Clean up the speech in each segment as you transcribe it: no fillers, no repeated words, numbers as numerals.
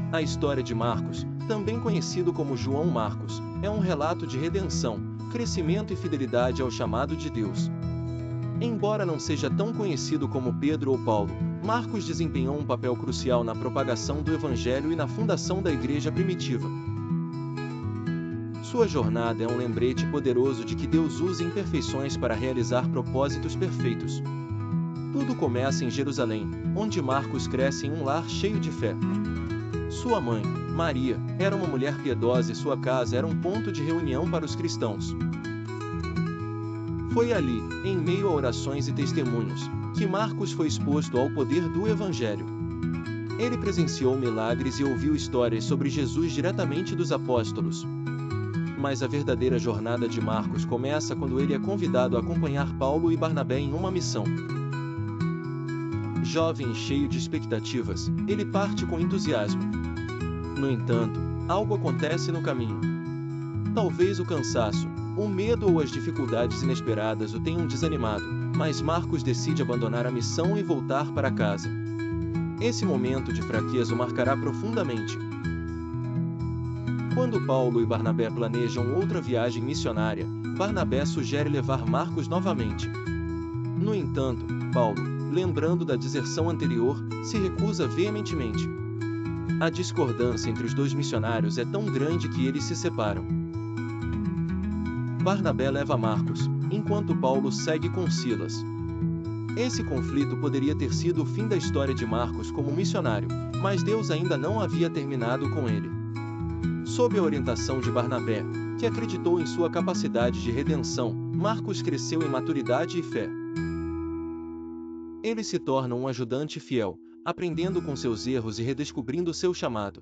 A história de Marcos, também conhecido como João Marcos, é um relato de redenção, crescimento e fidelidade ao chamado de Deus. Embora não seja tão conhecido como Pedro ou Paulo, Marcos desempenhou um papel crucial na propagação do Evangelho e na fundação da igreja primitiva. Sua jornada é um lembrete poderoso de que Deus usa imperfeições para realizar propósitos perfeitos. Tudo começa em Jerusalém, onde Marcos cresce em um lar cheio de fé. Sua mãe, Maria, era uma mulher piedosa e sua casa era um ponto de reunião para os cristãos. Foi ali, em meio a orações e testemunhos, que Marcos foi exposto ao poder do Evangelho. Ele presenciou milagres e ouviu histórias sobre Jesus diretamente dos apóstolos. Mas a verdadeira jornada de Marcos começa quando ele é convidado a acompanhar Paulo e Barnabé em uma missão. Jovem e cheio de expectativas, ele parte com entusiasmo. No entanto, algo acontece no caminho. Talvez o cansaço, o medo ou as dificuldades inesperadas o tenham desanimado, mas Marcos decide abandonar a missão e voltar para casa. Esse momento de fraqueza o marcará profundamente. Quando Paulo e Barnabé planejam outra viagem missionária, Barnabé sugere levar Marcos novamente. No entanto, Paulo, lembrando da deserção anterior, se recusa veementemente. A discordância entre os dois missionários é tão grande que eles se separam. Barnabé leva Marcos, enquanto Paulo segue com Silas. Esse conflito poderia ter sido o fim da história de Marcos como missionário, mas Deus ainda não havia terminado com ele. Sob a orientação de Barnabé, que acreditou em sua capacidade de redenção, Marcos cresceu em maturidade e fé. Ele se torna um ajudante fiel, aprendendo com seus erros e redescobrindo seu chamado.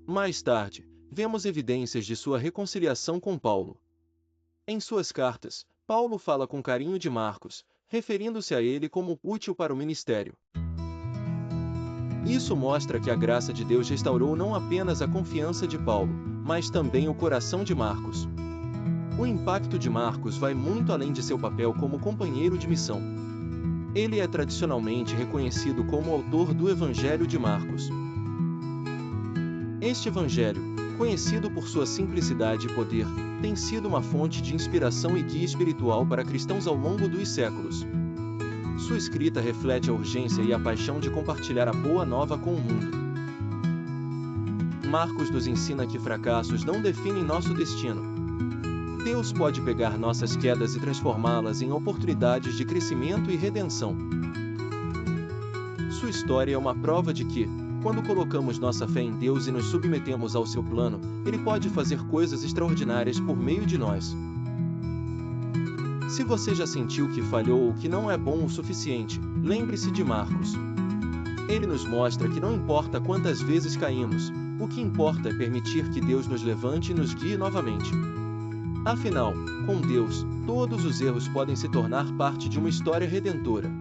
Mais tarde, vemos evidências de sua reconciliação com Paulo. Em suas cartas, Paulo fala com carinho de Marcos, referindo-se a ele como útil para o ministério. Isso mostra que a graça de Deus restaurou não apenas a confiança de Paulo, mas também o coração de Marcos. O impacto de Marcos vai muito além de seu papel como companheiro de missão. Ele é tradicionalmente reconhecido como o autor do Evangelho de Marcos. Este Evangelho, conhecido por sua simplicidade e poder, tem sido uma fonte de inspiração e guia espiritual para cristãos ao longo dos séculos. Sua escrita reflete a urgência e a paixão de compartilhar a boa nova com o mundo. Marcos nos ensina que fracassos não definem nosso destino. Deus pode pegar nossas quedas e transformá-las em oportunidades de crescimento e redenção. Sua história é uma prova de que, quando colocamos nossa fé em Deus e nos submetemos ao seu plano, Ele pode fazer coisas extraordinárias por meio de nós. Se você já sentiu que falhou ou que não é bom o suficiente, lembre-se de Marcos. Ele nos mostra que não importa quantas vezes caímos, o que importa é permitir que Deus nos levante e nos guie novamente. Afinal, com Deus, todos os erros podem se tornar parte de uma história redentora.